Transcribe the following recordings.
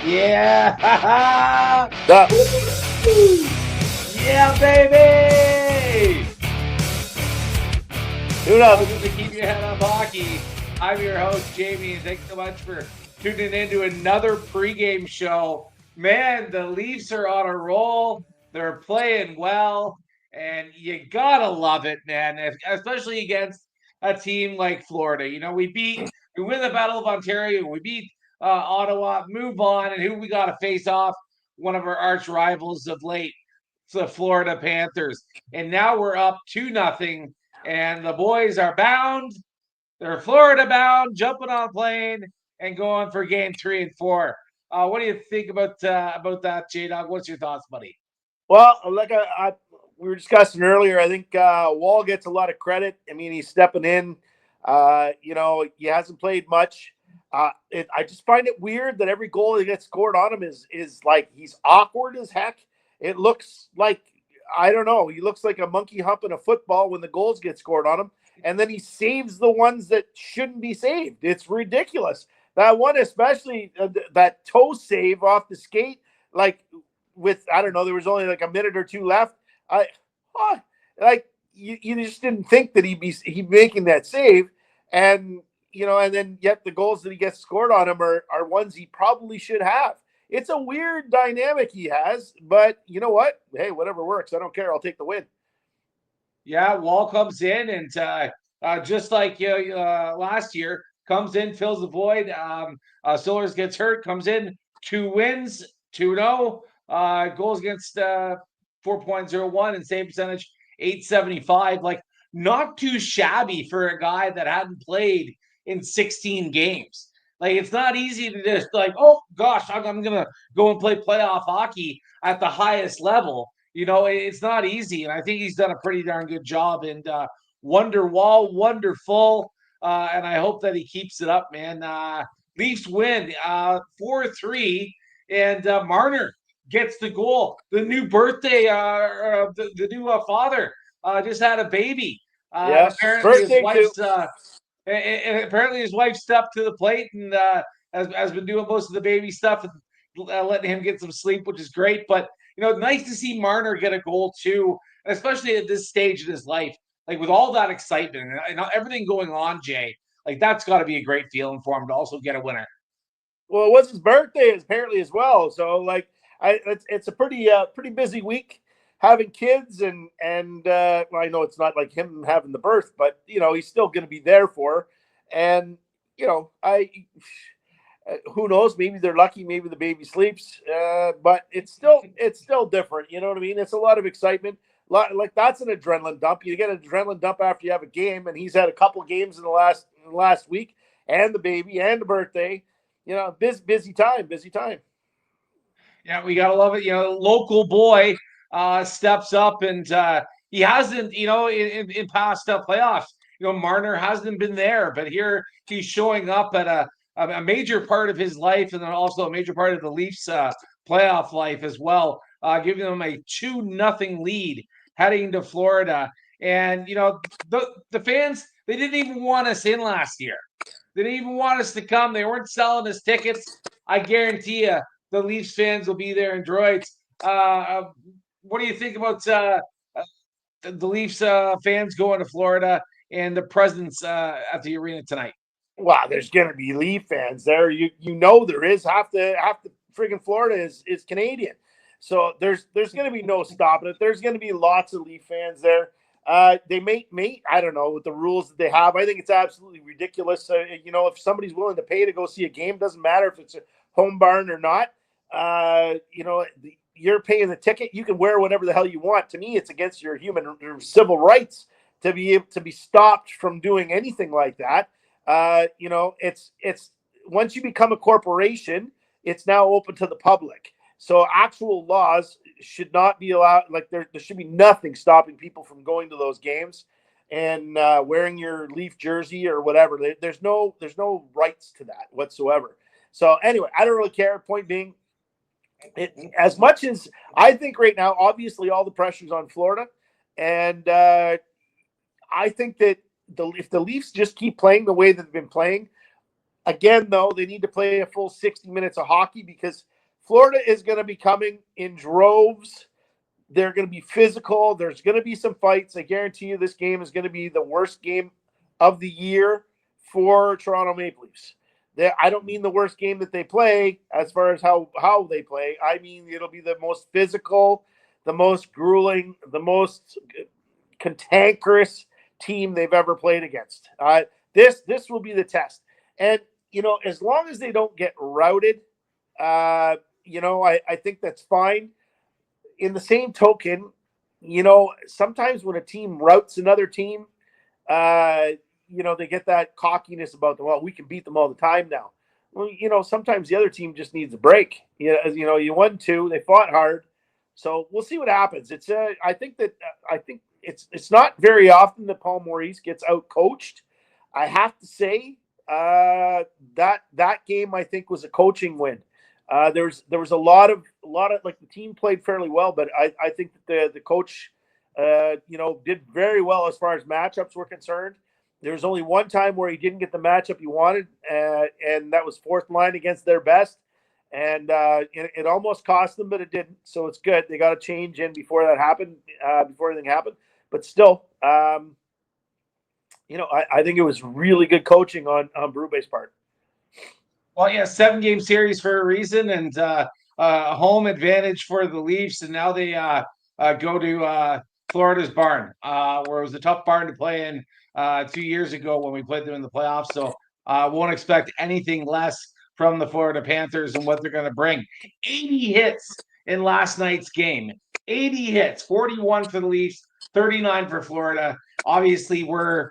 Yeah. The, Yeah, baby. tune up. Welcome to Keep Your Head Up Hockey. I'm your host, Jamie, and thanks so much for tuning in to another pregame show. Man, the Leafs are on a roll. They're playing well, and you gotta love it, man, especially against a team like Florida. You know, we win the Battle of Ontario, we beat Ottawa, move on, and who we got to face off? One of our arch rivals of late, the Florida Panthers. And now we're up 2-0, and the boys are bound. They're Florida bound, jumping on a plane and going for game 3 and 4. What do you think about that, J Dog? What's your thoughts, buddy? Well, like we were discussing earlier, I think Wall gets a lot of credit. I mean, he's stepping in. He hasn't played much. I just find it weird that every goal that gets scored on him is like he's awkward as heck. It looks like I don't know. He looks like a monkey humping a football when the goals get scored on him, and then he saves the ones that shouldn't be saved. It's ridiculous. That one, especially that toe save off the skate, like with I don't know, there was only like a minute or two left. I huh, like you just didn't think that he'd making that save, and and then yet the goals that he gets scored on him are ones he probably should have. It's a weird dynamic he has, but you know what? Hey, whatever works. I don't care. I'll take the win. Yeah, Wall comes in and just like last year, comes in, fills the void. Sillers gets hurt, comes in, 2 wins, 2-0, goals against 4.01 and save percentage 875. Like, not too shabby for a guy that hadn't played in 16 games. Like, it's not easy to just like, oh gosh, I'm gonna go and play playoff hockey at the highest level. It's not easy, and I think he's done a pretty darn good job. And Wonderwall, wonderful, and I hope that he keeps it up, man. Leafs win 4-3, and Marner gets the goal. The new birthday, the new father just had a baby, and Yeah, birthday too. apparently his wife stepped to the plate and has been doing most of the baby stuff and letting him get some sleep, which is great. But nice to see Marner get a goal too, especially at this stage in his life, like with all that excitement and everything going on, Jay. Like that's got to be a great feeling for him to also get a winner. Well, it was his birthday apparently as well. So like, it's a pretty busy week having kids and well, I know it's not like him having the birth, but he's still going to be there for her. And I who knows? Maybe they're lucky. Maybe the baby sleeps. But it's still different. You know what I mean? It's a lot of excitement. Like that's an adrenaline dump. You get an adrenaline dump after you have a game, and he's had a couple games in the last week, and the baby, and the birthday. Busy time, busy time. Yeah, we gotta love it. Local boy steps up, and he hasn't, in past playoffs. Marner hasn't been there, but here he's showing up at a major part of his life, and then also a major part of the Leafs playoff life as well, giving them a 2-0 lead heading to Florida. And the fans, they didn't even want us in last year. They didn't even want us to come. They weren't selling us tickets. I guarantee you, the Leafs fans will be there in droids. What do you think about the Leafs fans going to Florida and the presence at the arena tonight? Wow, there's gonna be Leaf fans there. You know there is half the freaking Florida is Canadian, so there's gonna be no stopping it. There's gonna be lots of Leaf fans there. They may I don't know with the rules that they have. I think it's absolutely ridiculous. If somebody's willing to pay to go see a game, doesn't matter if it's a home barn or not. You're paying the ticket. You can wear whatever the hell you want. To me, it's against your your civil rights to be able to be stopped from doing anything like that. It's once you become a corporation, it's now open to the public. So actual laws should not be allowed. Like there should be nothing stopping people from going to those games and wearing your Leaf jersey or whatever. There's no rights to that whatsoever. So anyway, I don't really care. Point being, as much as I think right now, obviously all the pressure's on Florida, and I think that if the Leafs just keep playing the way that they've been playing, Again, though, they need to play a full 60 minutes of hockey because Florida is going to be coming in droves. They're going to be physical. There's going to be some fights. I guarantee you this game is going to be the worst game of the year for Toronto Maple Leafs. I don't mean the worst game that they play as far as how they play. I mean it'll be the most physical, the most grueling, the most cantankerous team they've ever played against. This will be the test. And, as long as they don't get routed, I think that's fine. In the same token, sometimes when a team routes another team, they get that cockiness about them. Well, we can beat them all the time now. Well, sometimes the other team just needs a break. You won 2, they fought hard. So we'll see what happens. I think it's not very often that Paul Maurice gets out coached. I have to say that game I think was a coaching win. There was a lot of like the team played fairly well, but I think that the coach did very well as far as matchups were concerned. There was only one time where he didn't get the matchup he wanted, and that was fourth line against their best. And it almost cost them, but it didn't. So it's good. They got a change in before that happened, before anything happened. But still, I think it was really good coaching on Berube's part. Well, yeah, 7-game series for a reason, and home advantage for the Leafs. And now they go to Florida's barn, where it was a tough barn to play in 2 years ago when we played them in the playoffs. So won't expect anything less from the Florida Panthers and what they're going to bring. 80 hits in last night's game. 80 hits, 41 for the Leafs, 39 for Florida. Obviously, we're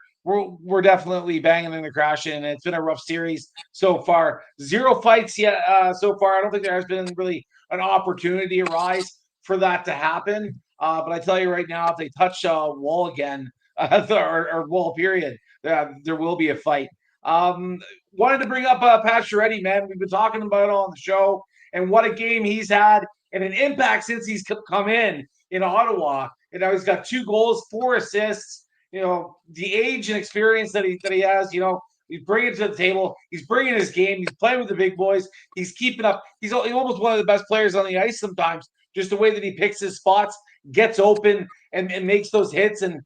definitely banging in the crashing, and it's been a rough series so far. 0 fights yet so far. I don't think there has been really an opportunity arise for that to happen. But I tell you right now, if they touch wall again, or wall period, there will be a fight. Wanted to bring up Pacioretty, man. We've been talking about it on the show, and what a game he's had and an impact since he's come in Ottawa. He's got 2 goals, 4 assists. The age and experience that he has. He's bringing it to the table. He's bringing his game. He's playing with the big boys. He's keeping up. He's almost one of the best players on the ice sometimes. Just the way that he picks his spots, gets open, and makes those hits, and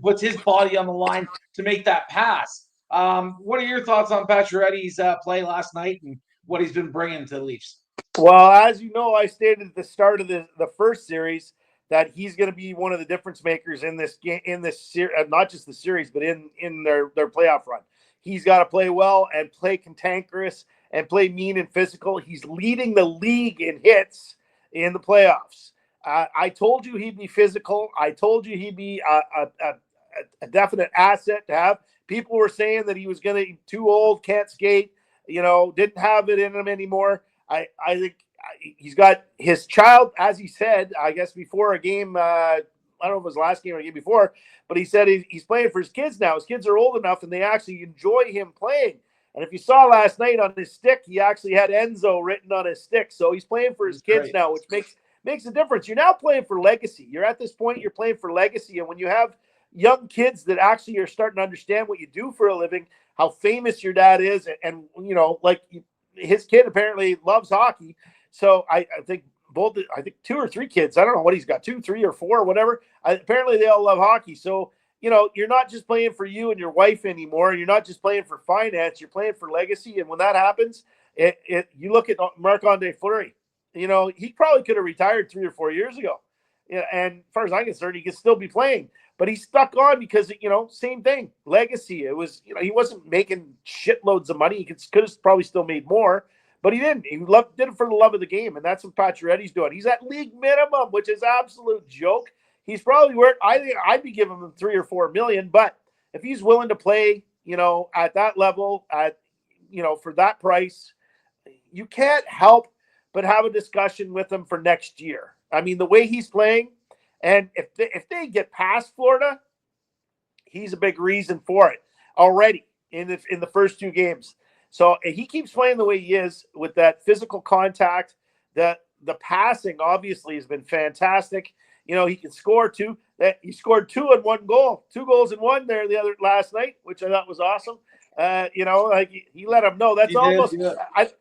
puts his body on the line to make that pass. What are your thoughts on Pacioretty's play last night and what he's been bringing to the Leafs? Well, as you know, I stated at the start of the first series that he's going to be one of the difference makers in this game, in this series, not just the series, but in their playoff run. He's got to play well and play cantankerous and play mean and physical. He's leading the league in hits in the playoffs. I told you he'd be physical. I told you he'd be a definite asset to have. People were saying that he was going to be too old, can't skate, didn't have it in him anymore. I think he's got his child, as he said, I guess before a game, I don't know if it was last game or the game before, but he said he's playing for his kids now. His kids are old enough and they actually enjoy him playing. And if you saw last night on his stick, he actually had Enzo written on his stick. So he's playing for his kids now, which makes a difference. You're now playing for legacy. You're at this point, you're playing for legacy. And when you have young kids that actually are starting to understand what you do for a living, how famous your dad is, and his kid apparently loves hockey. So I think 2 or 3 kids, I don't know what he's got, 2, 3, or 4, whatever. Apparently they all love hockey. So, you're not just playing for you and your wife anymore. You're not just playing for finance. You're playing for legacy. And when that happens, you look at Marc-Andre Fleury. He probably could have retired 3 or 4 years ago. And as far as I'm concerned, he could still be playing. But he stuck on because, same thing, legacy. It was, he wasn't making shitloads of money. He could have probably still made more, but he didn't. He did it for the love of the game, and that's what Pacioretty's doing. He's at league minimum, which is absolute joke. He's probably worth, I think I'd be giving him 3 or 4 million, but if he's willing to play, at that level, for that price, you can't help but have a discussion with him for next year. I mean, the way he's playing, and if they get past Florida, he's a big reason for it already in the first 2 games. So he keeps playing the way he is with that physical contact. The passing obviously has been fantastic. You know, he can score two. That he scored 2 and 1 goal, 2 goals and 1 there the other last night, which I thought was awesome. You know, like he let him know. That's He did, almost. yeah.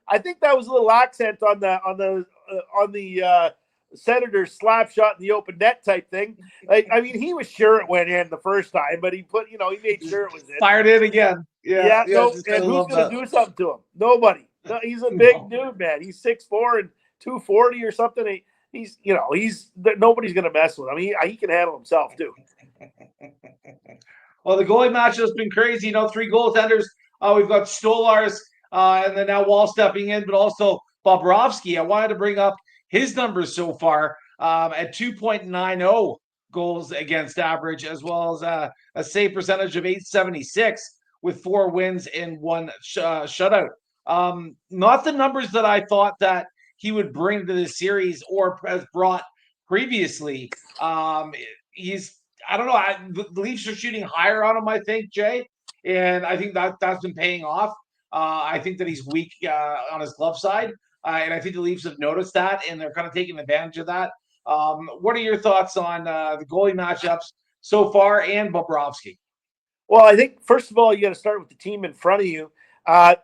I think that was a little accent on the Senators slap shot in the open net type thing. Like, I mean, he was sure it went in the first time, but he made sure it was in. Fired it again. Yeah. No, Just and gotta who's love going that. to do something to him? Nobody. No, he's a big dude, man. He's 6'4" and 240 or something. Nobody's going to mess with him. He can handle himself too. Well, the goalie match has been crazy. You know, 3 goaltenders. We've got Stolars, and then now Wall stepping in, but also Bobrovsky. I wanted to bring up his numbers so far at 2.90 goals against average, as well as a save percentage of 876 with 4 wins and 1 shutout. Not the numbers that I thought that he would bring to this series or has brought previously. He's I don't know. The Leafs are shooting higher on him, I think, Jay, and I think that's been paying off. I think that he's weak on his glove side, and I think the Leafs have noticed that, and they're kind of taking advantage of that. What are your thoughts on the goalie matchups so far and Bobrovsky? Well, I think first of all, you got to start with the team in front of you.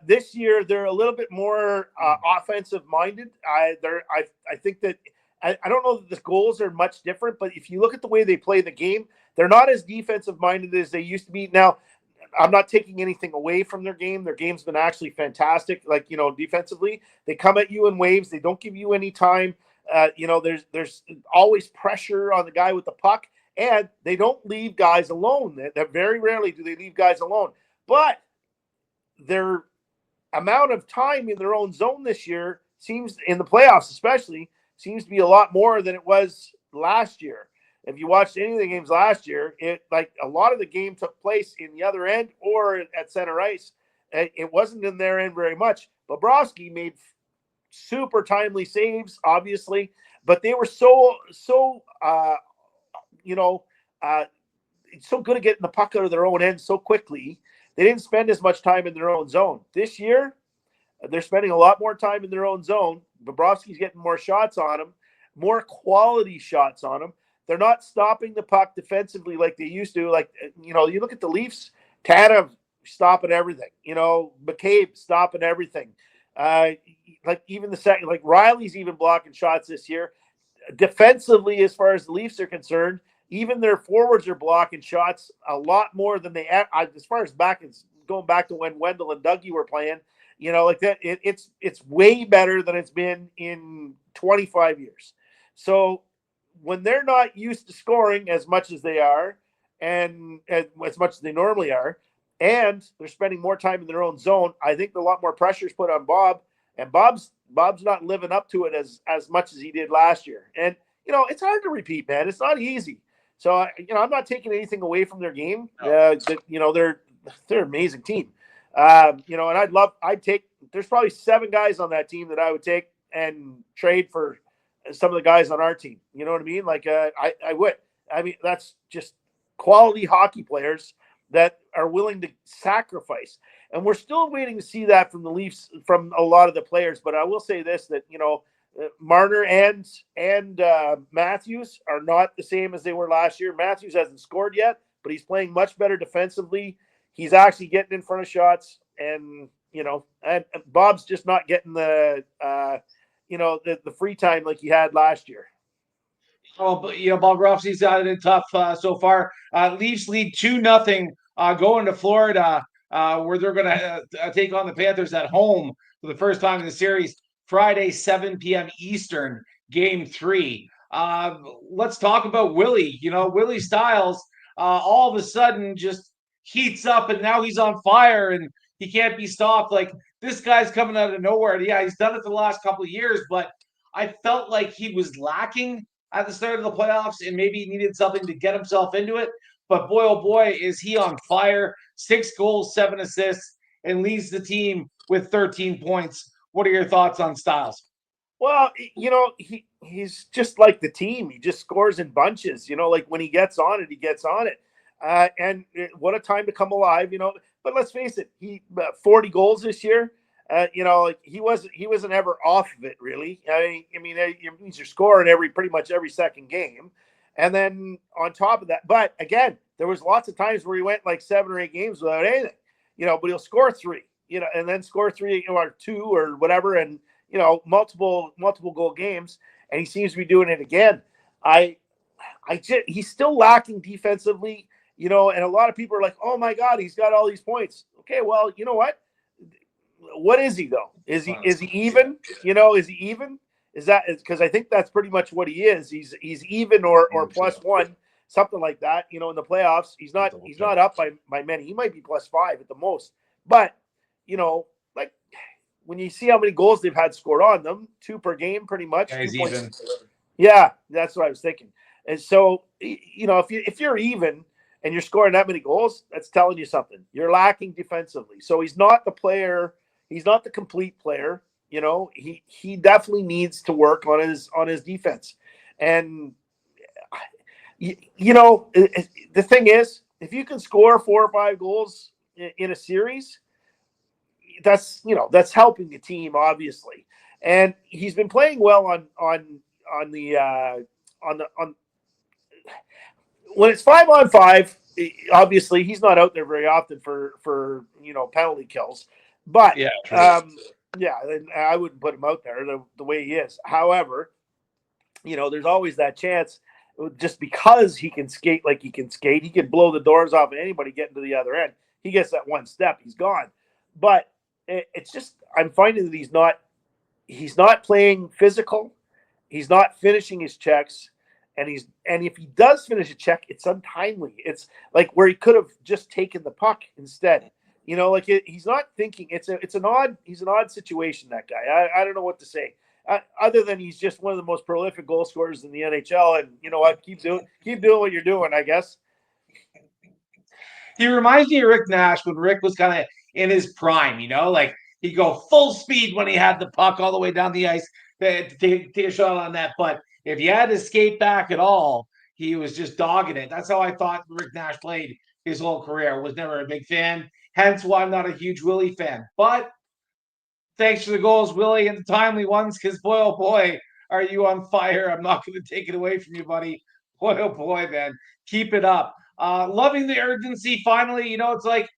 This year, they're a little bit more offensive minded. I think that I don't know that the goals are much different, but if you look at the way they play the game, they're not as defensive minded as they used to be. Now, I'm not taking anything away from their game. Their game's been actually fantastic. Like, you know, defensively, they come at you in waves. They don't give you any time. You know, there's always pressure on the guy with the puck, and they don't leave guys alone. That very rarely do they leave guys alone. But their amount of time in their own zone this year seems, in the playoffs especially, seems to be a lot more than it was last year. If you watched any of the games last year, a lot of the game took place in the other end or at center ice. It wasn't in their end very much. Bobrovsky made super timely saves, obviously, but they were so good at getting the puck out of their own end so quickly. They didn't spend as much time in their own zone. This year, they're spending a lot more time in their own zone. Bobrovsky's getting more shots on him, more quality shots on him. They're not stopping the puck defensively like they used to. Like, you know, you look at the Leafs, Tanev stopping everything. You know, McCabe stopping everything. Like even the second, like Riley's even blocking shots this year. Defensively, as far as the Leafs are concerned, even their forwards are blocking shots a lot more than they. As far as going back to when Wendell and Dougie were playing, you know, like that. It's way better than it's been in 25 years. So when they're not used to scoring as much as they are, and as much as they normally are, and they're spending more time in their own zone, I think a lot more pressure is put on Bob, and Bob's not living up to it as much as he did last year. And you know, it's hard to repeat, man. It's not easy. So you know, I'm not taking anything away from their game. You know, they're an amazing team. You know, and there's probably 7 guys on that team that I would take and trade for some of the guys on our team. You know what I mean? Like, I would. I mean, that's just quality hockey players that are willing to sacrifice. And we're still waiting to see that from the Leafs, from a lot of the players. But I will say this, that, you know, Marner and Matthews are not the same as they were last year. Matthews hasn't scored yet, but he's playing much better defensively. He's actually getting in front of shots. And, you know, and Bob's just not getting the free time like he had last year. Oh, but you know, Bobrovsky's got it in tough so far. Leafs lead 2-0 going to Florida, where they're going to take on the Panthers at home for the first time in the series. Friday, 7 p.m. Eastern, Game 3. Let's talk about Willie. You know, Willie Styles all of a sudden just heats up, and now he's on fire, and he can't be stopped. Like, this guy's coming out of nowhere. Yeah, he's done it the last couple of years, but I felt like he was lacking at the start of the playoffs, and maybe he needed something to get himself into it. But boy, oh boy, is he on fire. 6 goals, 7 assists, and leads the team with 13 points. What are your thoughts on Styles? Well, you know, he's just like the team. He just scores in bunches. You know, like when he gets on it, he gets on it. And what a time to come alive, you know. But let's face it, he 40 goals this year. You know, like he wasn't ever off of it, really. I mean, you're scoring pretty much every second game, And then on top of that, but again, there was lots of times where he went like 7 or 8 games without anything, but he'll score 3, and then score 3 or 2 or whatever, and multiple goal games, and he seems to be doing it again. He's still lacking defensively, and a lot of people are like, oh my God, he's got all these points. Okay, well, you know what? What is he though? Is he even? Is he even? Is that because I think that's pretty much what he is. He's even or +1, something like that. In the playoffs, he's not up by many. He might be +5 at the most. But like when you see how many goals they've had scored on them, 2 per game, pretty much. Yeah, he's even. Yeah, that's what I was thinking. And so if you're even and you're scoring that many goals, that's telling you something. You're lacking defensively. So he's not the player. He's not the complete player. He definitely needs to work on his defense. And the thing is, if you can score 4 or 5 goals in a series, that's helping the team, obviously. And he's been playing well on when it's 5-on-5. Obviously, he's not out there very often for penalty kills. But I wouldn't put him out there the way he is. However, there's always that chance, just because he can skate like he can skate, he can blow the doors off of anybody getting to the other end. He gets that one step, he's gone. But it's just, I'm finding that he's not playing physical. He's not finishing his checks. And if he does finish a check, it's untimely. It's like where he could have just taken the puck instead. He's not thinking. He's an odd situation, that guy. I don't know what to say. Other than he's just one of the most prolific goal scorers in the NHL, and you know what? Keep doing what you're doing, I guess. He reminds me of Rick Nash when Rick was kind of in his prime. Like he'd go full speed when he had the puck all the way down the ice to take a shot on that. But if he had to skate back at all, he was just dogging it. That's how I thought Rick Nash played his whole career. Was never a big fan. Hence why I'm not a huge Willie fan. But thanks for the goals, Willie, and the timely ones, because boy, oh boy, are you on fire. I'm not going to take it away from you, buddy. Boy, oh boy, man. Keep it up. Loving the urgency. Finally, it's like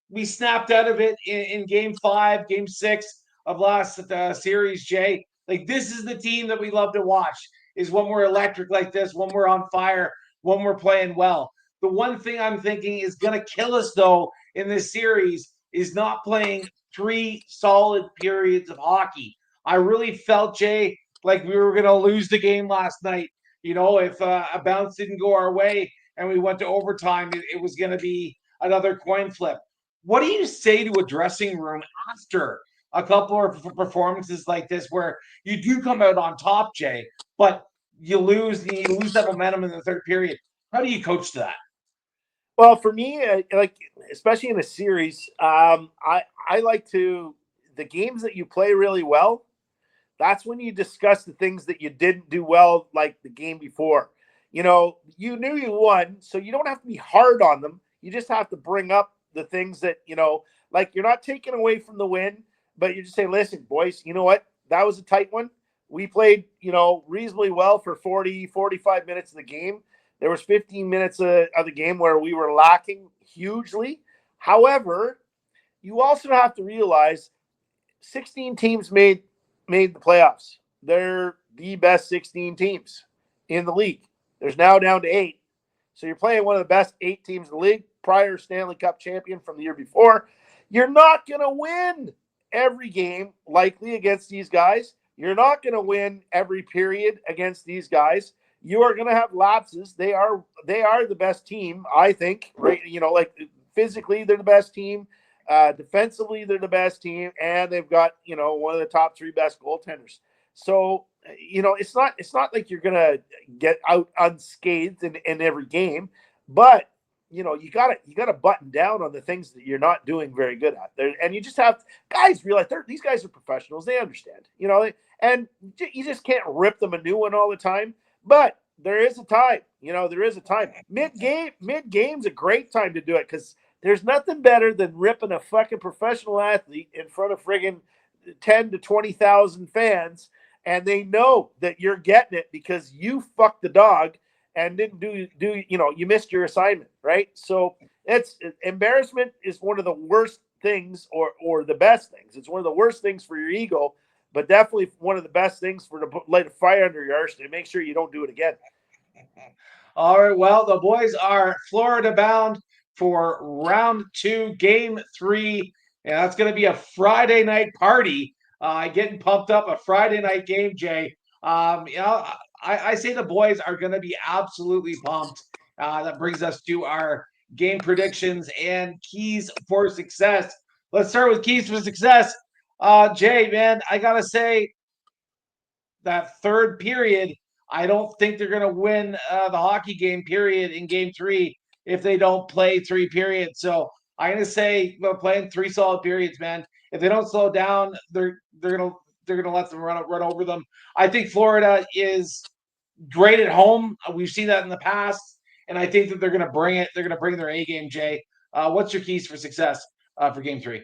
we snapped out of it in game 5, game 6 of last series, Jay. Like, this is the team that we love to watch, is when we're electric like this, when we're on fire, when we're playing well. The one thing I'm thinking is going to kill us, though, in this series is not playing 3 solid periods of hockey. I really felt, Jay, like we were going to lose the game last night. If a bounce didn't go our way and we went to overtime, it was going to be another coin flip. What do you say to a dressing room after a couple of performances like this where you do come out on top, Jay, but you lose that momentum in the third period? How do you coach to that? Well, for me, especially in a series, I like to, the games that you play really well, that's when you discuss the things that you didn't do well, like the game before. You knew you won, so you don't have to be hard on them. You just have to bring up the things that, like you're not taking away from the win, but you just say, listen, boys, you know what? That was a tight one. We played, reasonably well for 40, 45 minutes of the game. There was 15 minutes of the game where we were lacking hugely. However, you also have to realize 16 teams made the playoffs. They're the best 16 teams in the league. There's now down to 8. So you're playing one of the best 8 teams in the league, prior Stanley Cup champion from the year before. You're not going to win every game likely against these guys. You're not going to win every period against these guys. You are going to have lapses. They are the best team, I think, right? Like physically, they're the best team. Defensively, they're the best team, and they've got one of the top 3 best goaltenders. So it's not like you're going to get out unscathed in every game, but you gotta button down on the things that you're not doing very good at there, and you just have guys realize these guys are professionals. They understand, and you just can't rip them a new one all the time. But there is a time, Mid-game's a great time to do it, because there's nothing better than ripping a fucking professional athlete in front of friggin' 10 to 20,000 fans, and they know that you're getting it because you fucked the dog, and didn't do you missed your assignment, right? So it's embarrassment is one of the worst things, or the best things. It's one of the worst things for your ego, but definitely one of the best things for to light a fire under your arse to make sure you don't do it again. All right. Well, the boys are Florida bound for round 2, game 3. And that's going to be a Friday night party. Getting pumped up, a Friday night game, Jay. I say the boys are going to be absolutely pumped. That brings us to our game predictions and keys for success. Let's start with keys for success. Jay, man, I got to say, that third period, I don't think they're going to win the hockey game period in game 3 if they don't play 3 periods. So I'm going to say they're playing 3 solid periods, man. If they don't slow down, they're gonna let them run over them. I think Florida is great at home. We've seen that in the past, and I think that they're gonna bring it. They're gonna bring their A game. Jay, what's your keys for success for game 3?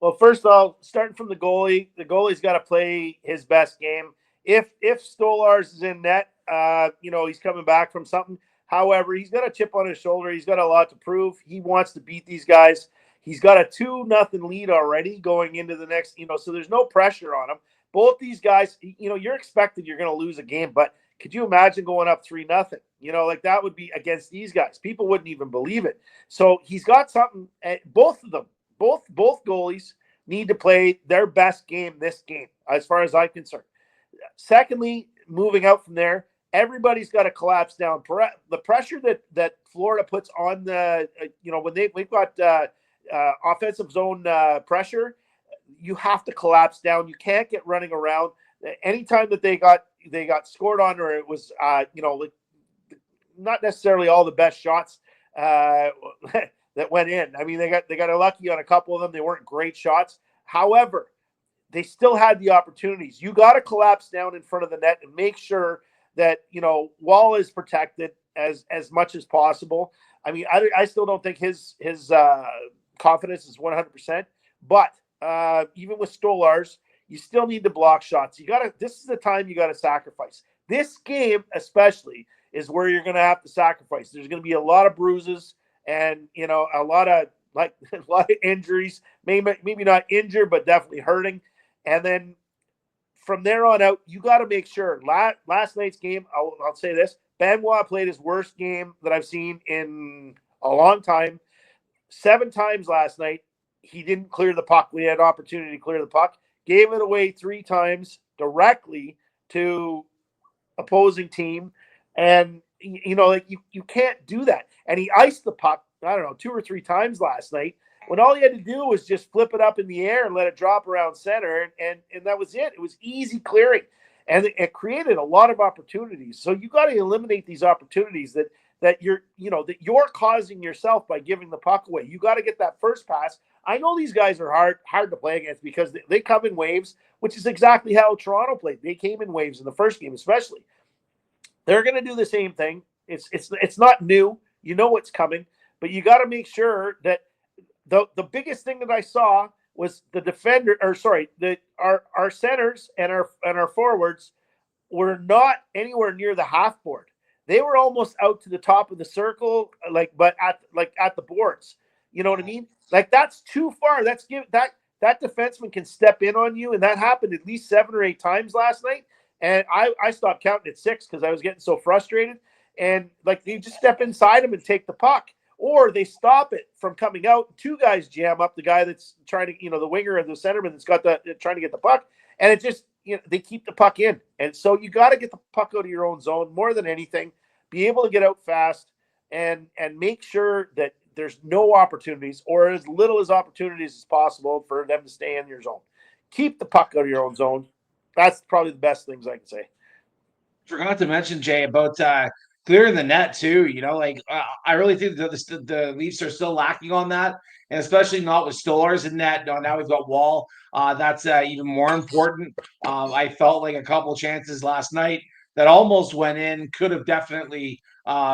Well, first of all, starting from the goalie's got to play his best game. If Stolarz is in net, he's coming back from something. However, he's got a chip on his shoulder. He's got a lot to prove. He wants to beat these guys. He's got a 2-0 lead already going into the next, so there's no pressure on him. Both these guys, you're expected you're going to lose a game, but could you imagine going up 3-0? Like that would be against these guys. People wouldn't even believe it. So he's got something. Both of them, both goalies need to play their best game this game, as far as I'm concerned. Secondly, moving out from there, everybody's got to collapse down. The pressure that Florida puts on the, when we've got offensive zone pressure, you have to collapse down. You can't get running around. Anytime that they got scored on, or it was not necessarily all the best shots that went in. I mean, they got lucky on a couple of them. They weren't great shots. However, they still had the opportunities. You got to collapse down in front of the net and make sure that Wall is protected as much as possible. I mean, I still don't think his confidence is 100%, but even with Stolarz, you still need to block shots. This is the time you got to sacrifice. This game especially is where you're going to have to sacrifice. There's going to be a lot of bruises and a lot of injuries. Maybe not injured, but definitely hurting. And then from there on out, you got to make sure. Last night's game, I'll say this: Benoit played his worst game that I've seen in a long time. 7 times last night, he didn't clear the puck. We had an opportunity to clear the puck. Gave it away 3 times directly to opposing team. And, you can't do that. And he iced the puck, I don't know, 2 or 3 times last night, when all he had to do was just flip it up in the air and let it drop around center. And that was it. It was easy clearing. And it created a lot of opportunities. So you got to eliminate these opportunities that you're causing yourself by giving the puck away. You got to get that first pass. I know these guys are hard to play against because they come in waves, which is exactly how Toronto played. They came in waves in the first game, especially. They're going to do the same thing. It's not new. You know what's coming, but you got to make sure that the biggest thing that I saw was the defender, our centers and our forwards were not anywhere near the half board. They were almost out to the top of the circle, but at the boards. You know what I mean? Like, that's too far. That defenseman can step in on you, and that happened at least 7 or 8 times last night. And I stopped counting at 6 because I was getting so frustrated. And they just step inside him and take the puck, or they stop it from coming out. 2 guys jam up the guy that's trying to, the winger or the centerman that's got trying to get the puck, and it just, they keep the puck in. And so you got to get the puck out of your own zone more than anything. Be able to get out fast and make sure that there's no opportunities, or as little as opportunities as possible, for them to stay in your zone. Keep the puck out of your own zone. That's probably the best things I can say. Forgot to mention, Jay, about clearing the net too. I really think that the Leafs are still lacking on that, and especially not with Stolarz in net. Now we've got Wall. That's even more important. I felt like a couple chances last night that almost went in could have definitely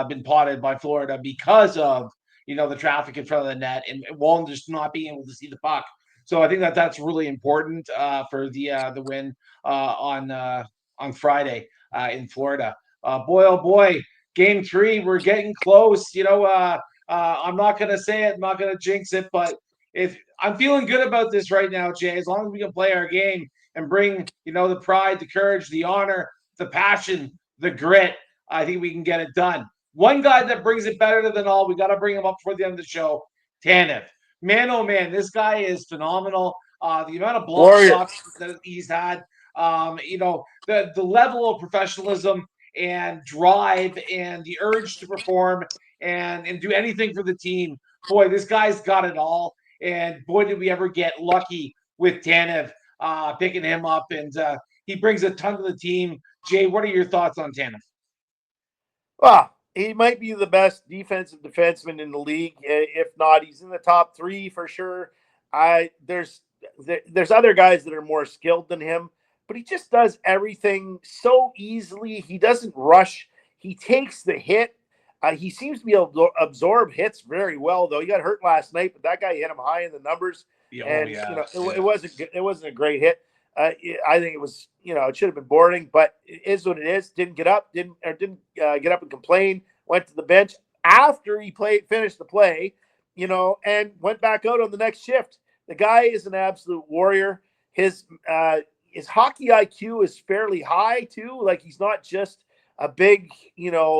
been potted by Florida because of the traffic in front of the net and Wall just not being able to see the puck. So I think that's really important for the win on Friday in Florida. Boy, oh boy, Game 3, we're getting close. I'm not going to say it, I'm not going to jinx it, but if I'm feeling good about this right now, Jay, as long as we can play our game and bring, the pride, the courage, the honor, the passion, the grit, I think we can get it done. One guy that brings it better than all, we got to bring him up before the end of the show, Tanev. Man, oh man, this guy is phenomenal. The amount of block shots that he's had, the level of professionalism and drive and the urge to perform and do anything for the team. Boy, this guy's got it all. And boy, did we ever get lucky with Tanev picking him up. And he brings a ton to the team. Jay, what are your thoughts on Tanev? Well, he might be the best defensive defenseman in the league. If not, he's in the top 3 for sure. There's other guys that are more skilled than him, but he just does everything so easily. He doesn't rush. He takes the hit. He seems to be able to absorb hits very well, though. He got hurt last night, but that guy hit him high in the numbers. It wasn't a great hit. I think it was, it should have been boarding, but it is what it is. Didn't get up, didn't get up and complain. Went to the bench after he finished the play, and went back out on the next shift. The guy is an absolute warrior. His hockey IQ is fairly high too. Like, he's not just a big,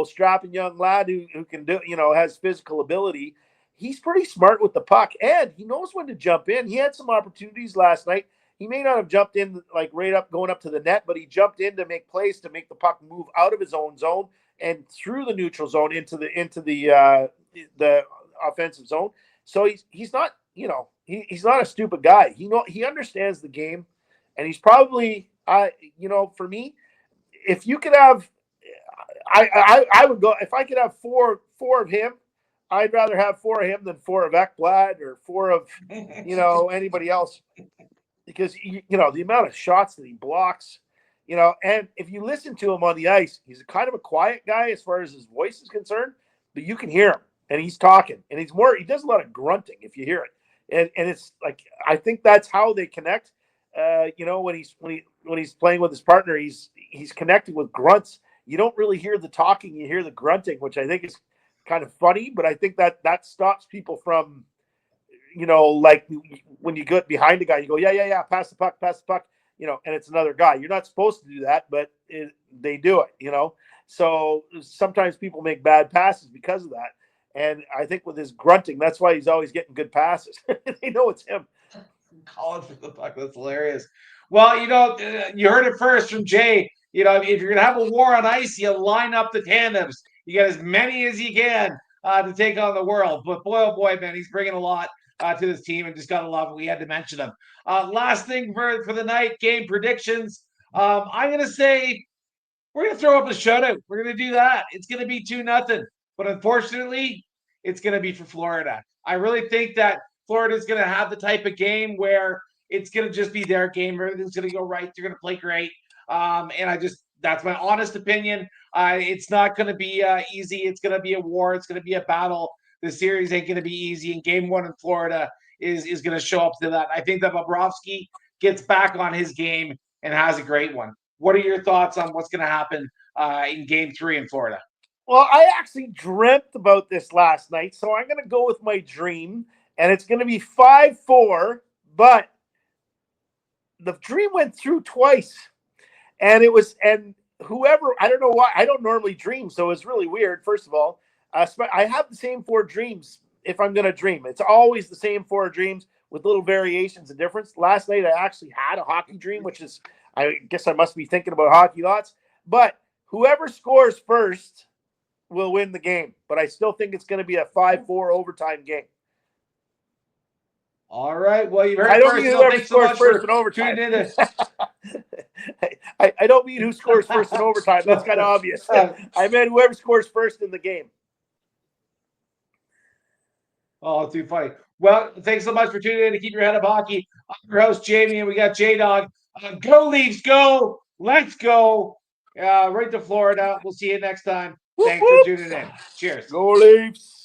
strapping young lad who can do, has physical ability. He's pretty smart with the puck, and he knows when to jump in. He had some opportunities last night. He may not have jumped in like right up going up to the net, but he jumped in to make plays to make the puck move out of his own zone and through the neutral zone into the offensive zone. So he's not, he's not a stupid guy. He understands the game, and he's probably for me, if you could have, I would go, if I could have four of him, I'd rather have 4 of him than 4 of Ekblad or 4 of anybody else. Because, the amount of shots that he blocks, and if you listen to him on the ice, he's kind of a quiet guy as far as his voice is concerned, but you can hear him and he's talking, and he does a lot of grunting if you hear it. And it's like, I think that's how they connect. When he's playing with his partner, he's connecting with grunts. You don't really hear the talking, you hear the grunting, which I think is kind of funny, but I think that stops people from, like when you get behind a guy, you go, yeah, pass the puck, and it's another guy. You're not supposed to do that, but they do it, So sometimes people make bad passes because of that. And I think with his grunting, that's why he's always getting good passes. They know it's him. Calling for the puck. That's hilarious. Well, you heard it first from Jay. If you're going to have a war on ice, you line up the Tanevs. You get as many as you can to take on the world. But boy, oh boy, man, he's bringing a lot to this team, and just got to love it. We had to mention him. Last thing for the night, game predictions. I'm going to say we're going to throw up a shutout. We're going to do that. It's going to be 2-0. But unfortunately, it's going to be for Florida. I really think that Florida's going to have the type of game where it's going to just be their game. Everything's going to go right. They're going to play great. And that's my honest opinion. It's not going to be easy. It's going to be a war. It's going to be a battle. The series ain't going to be easy. And game 1 in Florida is going to show up to that. I think that Bobrovsky gets back on his game and has a great one. What are your thoughts on what's going to happen in game 3 in Florida? Well, I actually dreamt about this last night, so I'm going to go with my dream, and it's going to be 5-4, but the dream went through twice, and whoever, I don't know why, I don't normally dream, so it's really weird, first of all. I have the same 4 dreams if I'm going to dream. It's always the same 4 dreams with little variations and difference. Last night, I actually had a hockey dream, which is, I guess I must be thinking about hockey lots, but whoever scores first will win the game, but I still think it's going to be a 5-4 overtime game. All right. Well, you heard I don't first. mean whoever scores first in overtime. I don't mean who scores first in overtime. That's kind of obvious. I meant whoever scores first in the game. Oh, too funny. Well, thanks so much for tuning in to Keep Your Head Up Hockey. I'm your host, Jamie, and we got J-Dog. Go Leafs, go. Let's go. Right to Florida. We'll see you next time. Thanks for tuning in. Cheers. Go Leafs.